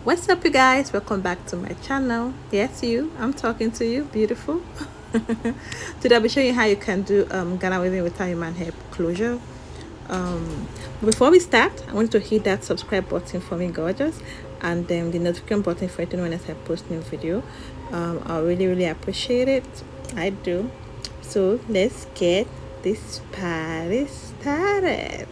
What's up, you guys? Welcome back to my channel. Yes, you. I'm talking to you, beautiful. Today I'll be showing you how you can do Ghana weaving without human hair closure. But before we start, I want you to hit that subscribe button for me, gorgeous, and then the notification button for you to know when I post new video. I really appreciate it. I do. So let's get this party started.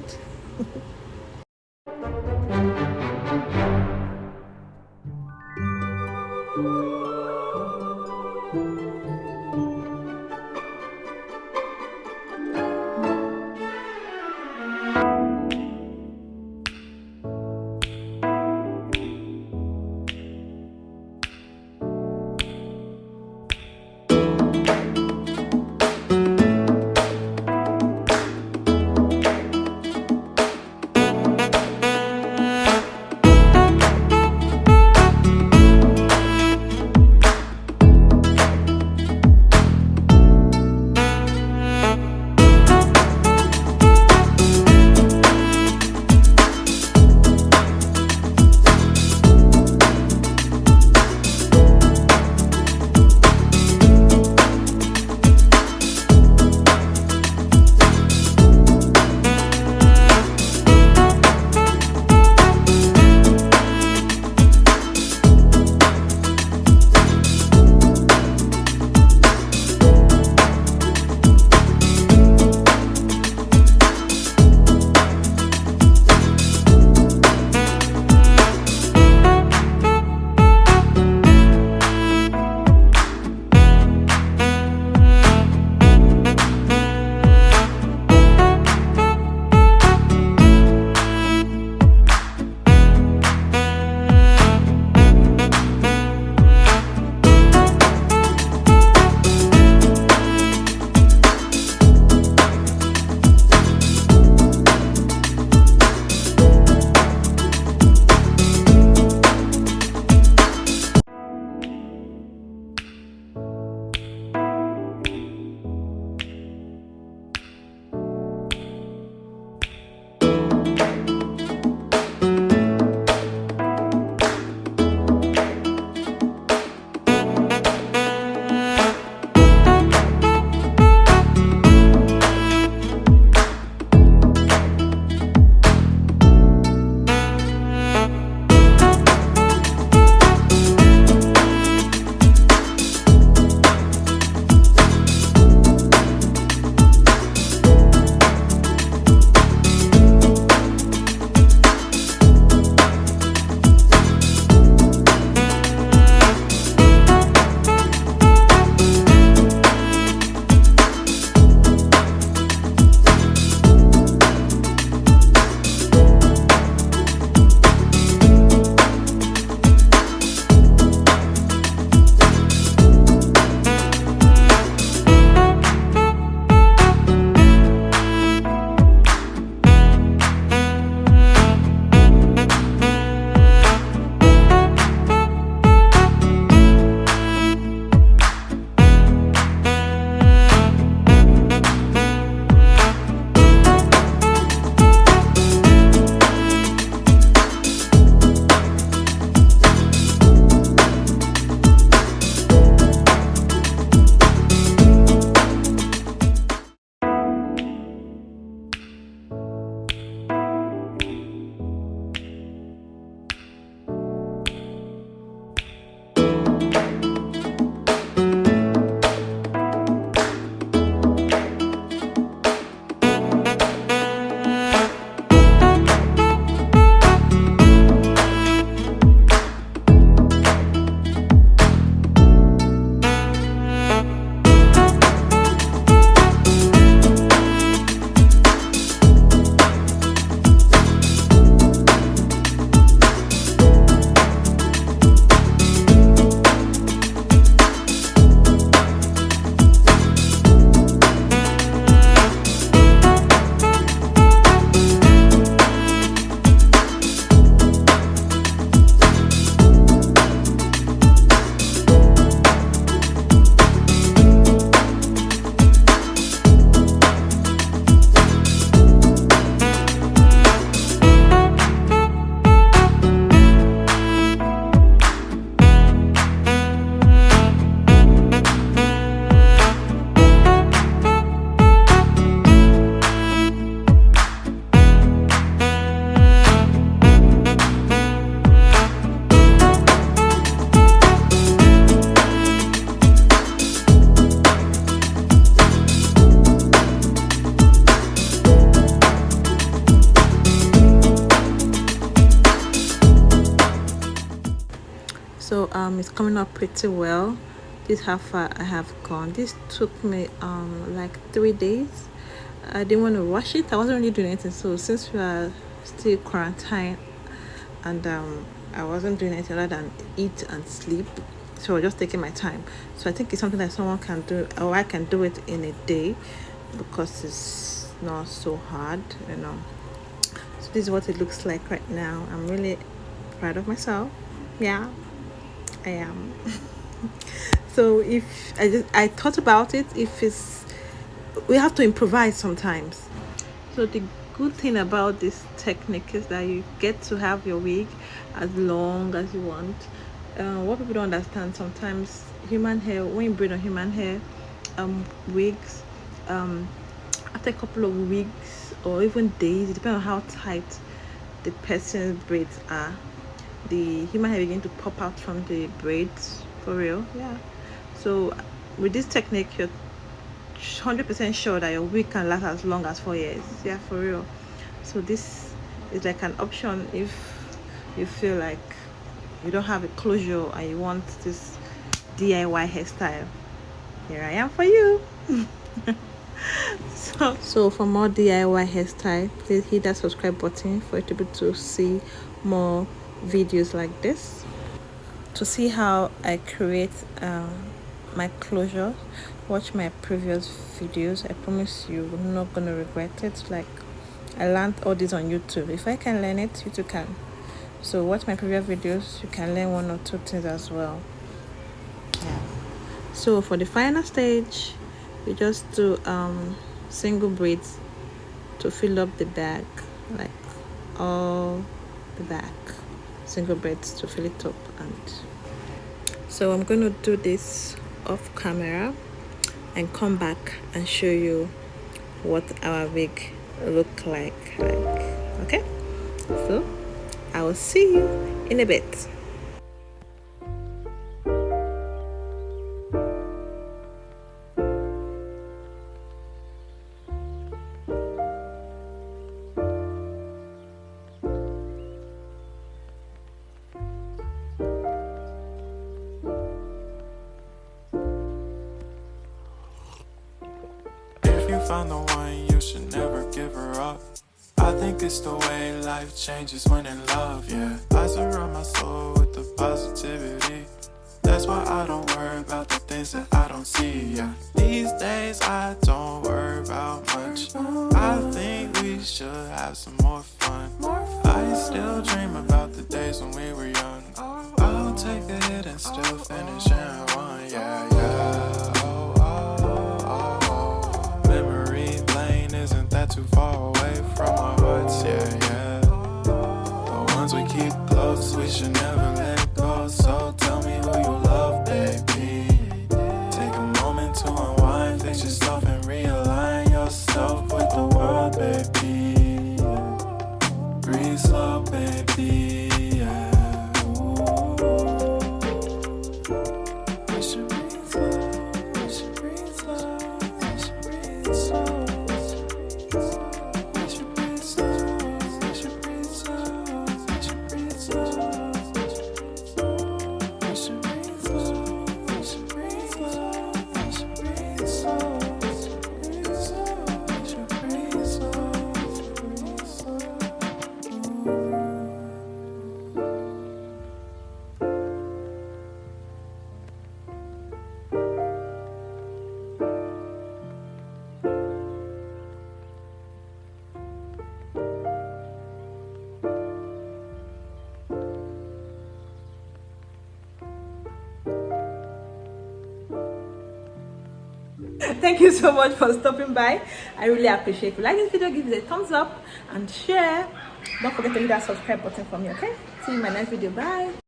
So it's coming up pretty well. This is how far I have gone. This took me like 3 days. I didn't want to rush it. I wasn't really doing anything. So since we are still quarantined and I wasn't doing anything other than eat and sleep, so I was just taking my time. So I think it's something that someone can do, or I can do it in a day, because it's not so hard, you know. So this is what it looks like right now. I'm really proud of myself. Yeah, I am. So if I thought about it, if it's, we have to improvise sometimes. So the good thing about this technique is that you get to have your wig as long as you want. What people don't understand, sometimes human hair, when you braid on human hair wigs, after a couple of weeks or even days, depending on how tight the person's braids are, the human hair begin to pop out from the braids, for real. Yeah. So with this technique, you're 100% sure that your wig can last as long as 4 years. Yeah, for real. So this is like an option if you feel like you don't have a closure and you want this DIY hairstyle. Here I am for you. So for more DIY hairstyle, please hit that subscribe button for you to be able to see more videos like this. To see how I create my closure, watch my previous videos. I promise you're not gonna regret it. Like, I learned all this on YouTube. If I can learn it, you too can. So watch my previous videos, you can learn 1 or 2 things as well. Yeah. So for the final stage, we just do single braids to fill up the bag, like all the back, single braids to fill it up. And so I'm going to do this off camera and come back and show you what our wig look like. Okay, so I will see you in a bit. Found the one, you should never give her up. I think it's the way life changes when in love, yeah. I surround my soul with the positivity. That's why I don't worry about the things that I don't see, yeah. These days I don't worry about much. I think we should have some more fun. I still dream about the days when we were young. I'll take a hit and still finish and run, yeah, yeah. Too far away from our hearts, yeah, yeah. The ones we keep close, we should never let go. So tell me who you love, baby. Take a moment to unwind, fix yourself and realign yourself with the world, baby. Breathe slow, baby, yeah. We should breathe slow, we should breathe slow, we should breathe slow. Thank you so much for stopping by. I really appreciate it. If you like this video, give it a thumbs up and share. Don't forget to hit that subscribe button for me, okay? See you in my next video. Bye.